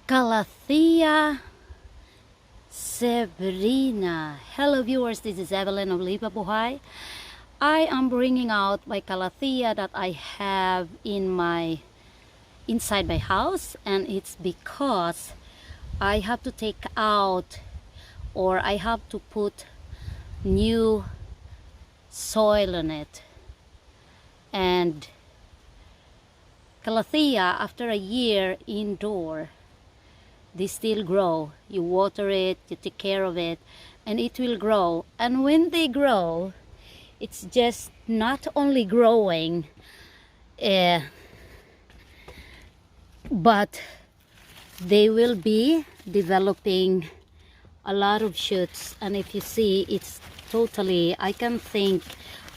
Calathea Severina. Hello viewers, this is Evelyn of Lipabuhay. I am bringing out my Calathea that I have inside my house, and it's because I have to take out, or I have to put new soil on it. And Calathea, after a year indoor, they still grow. You water it, you take care of it, and it will grow. And when they grow, it's just not only growing, but they will be developing a lot of shoots. And if you see, it's totally, I can think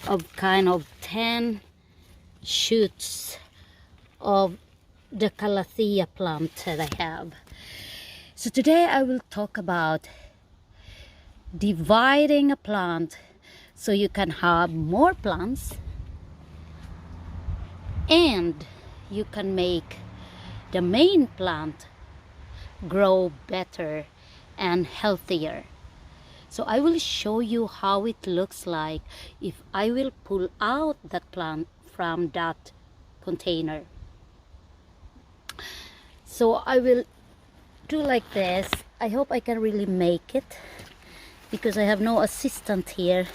of kind of 10 shoots of the Calathea plant that I have. So today I will talk about dividing a plant so you can have more plants and you can make the main plant grow better and healthier. So I will show you how it looks like if I will pull out that plant from that container. So I will do like this. I hope I can really make it because I have no assistant here.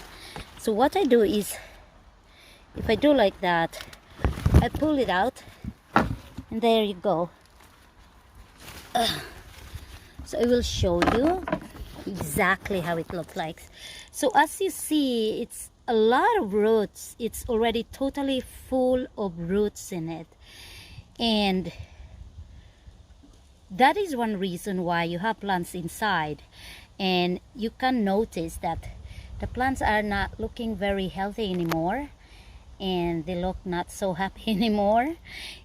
So what I do is, if I do like that, I pull it out and there you go. So I will show you exactly how it looks like. So as you see, it's a lot of roots. It's already totally full of roots in it, and that is one reason why you have plants inside. And you can notice that the plants are not looking very healthy anymore, and they look not so happy anymore.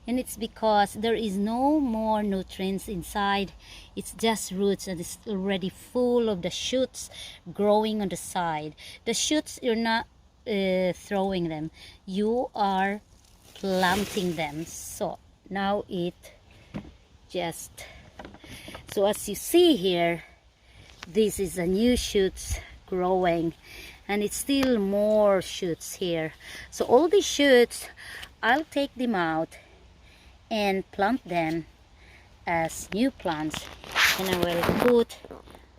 And it's because there is no more nutrients inside. It's just roots, and it's already full of the shoots growing on the side. The shoots, you're not throwing them, you are planting them. So now it just, so as you see here, this is a new shoots growing, and it's still more shoots here. So all these shoots, I'll take them out and plant them as new plants, and I will put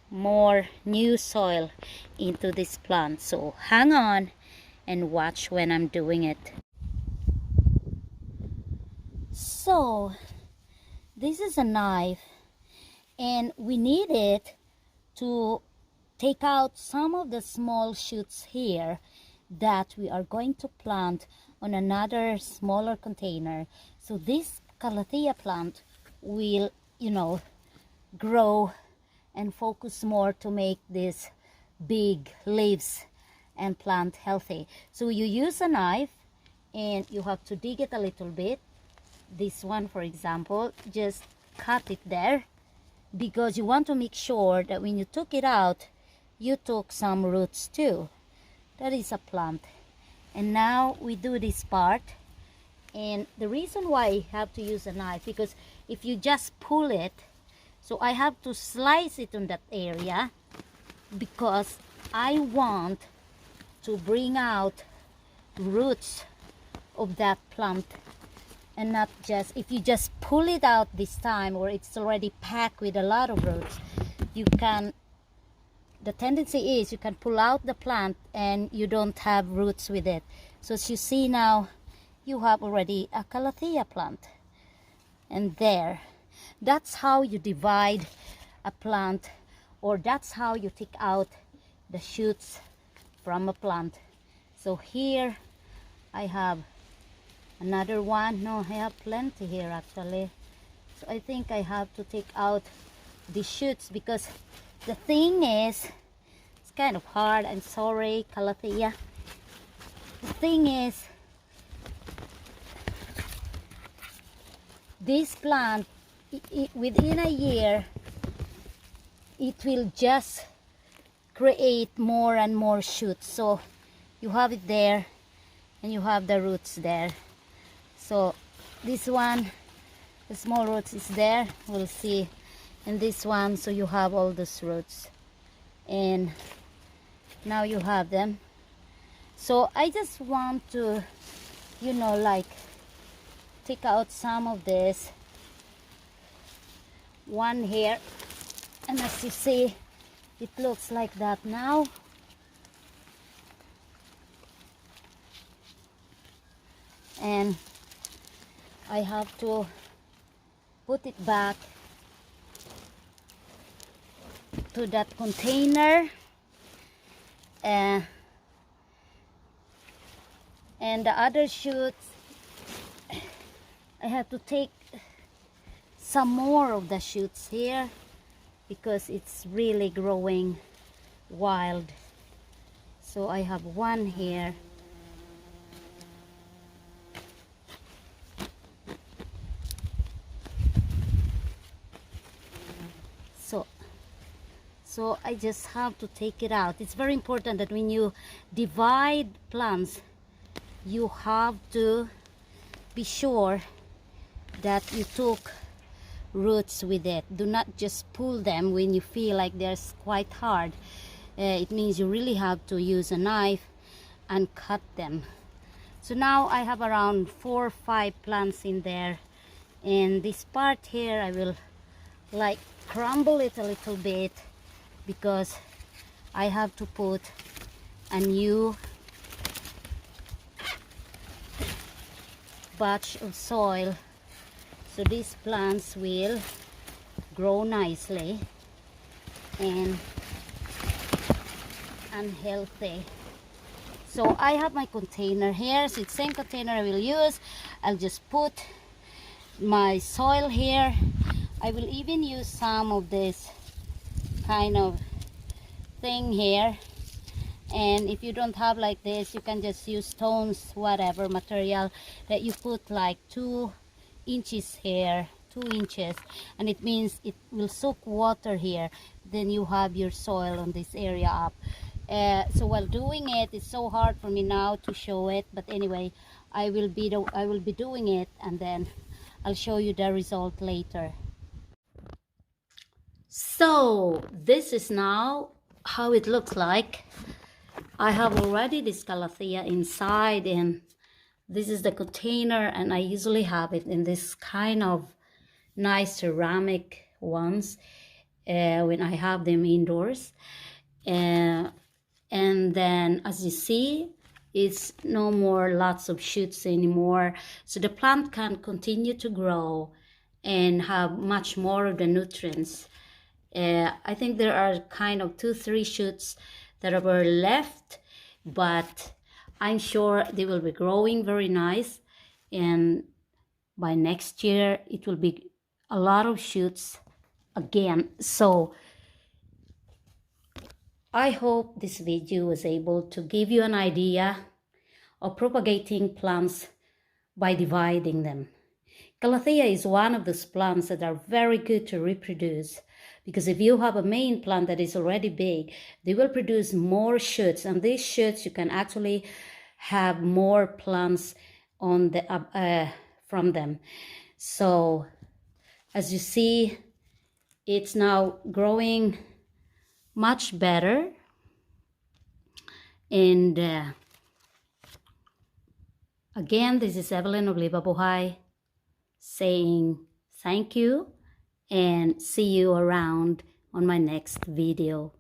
more new soil into this plant. So hang on and watch when I'm doing it. So this is a knife, and we need it to take out some of the small shoots here that we are going to plant on another smaller container. So this Calathea plant will, grow and focus more to make these big leaves and plant healthy. So you use a knife and you have to dig it a little bit. This one, for example, just cut it there, because you want to make sure that when you took it out, you took some roots too. That is a plant. And now we do this part. And the reason why I have to use a knife, because if you just pull it, so I have to slice it on that area, because I want to bring out roots of that plant. And not just, if you just pull it out this time, or it's already packed with a lot of roots, you can, the tendency is you can pull out the plant and you don't have roots with it. So as you see now, you have already a Calathea plant. And there, that's how you divide a plant, or that's how you take out the shoots from a plant. So here I have another one. No, I have plenty here actually. So I think I have to take out the shoots, because the thing is, it's kind of hard. I'm sorry, Calathea. The thing is, this plant, within a year, it will just create more and more shoots. So you have it there, and you have the roots there. So this one, the small roots is there. We'll see and this one, so you have all these roots, and now you have them. So I just want to, you know, like take out some of this one here, and as you see, it looks like that now. And I have to put it back to that container, and the other shoots, I have to take some more of the shoots here because it's really growing wild. So I have one here. So I just have to take it out. It's very important that when you divide plants, you have to be sure that you took roots with it. Do not just pull them when you feel like they're quite hard. It means you really have to use a knife and cut them. So now I have around 4 or 5 plants in there, and this part here I will like crumble it a little bit because I have to put a new batch of soil so these plants will grow nicely and healthy. So I have my container here, so it's the same container I will use. I'll just put my soil here. I will even use some of this kind of thing here, and if you don't have like this, you can just use stones, whatever material that you put like 2 inches here, 2 inches, and it means it will soak water here. Then you have your soil on this area up. So while doing it, it's so hard for me now to show it, but anyway, I will be doing it, and then I'll show you the result later. So this is now how it looks like. I have already this Calathea inside, and this is the container, and I usually have it in this kind of nice ceramic ones when I have them indoors. And then as you see, it's no more lots of shoots anymore, so the plant can continue to grow and have much more of the nutrients. I think there are kind of 2-3 shoots that were left, but I'm sure they will be growing very nice, and by next year it will be a lot of shoots again. So I hope this video was able to give you an idea of propagating plants by dividing them. Calathea is one of those plants that are very good to reproduce, because if you have a main plant that is already big, they will produce more shoots, and these shoots you can actually have more plants on the from them. So as you see, it's now growing much better, and again, this is Evelyn of Libabuhay saying thank you, and see you around on my next video.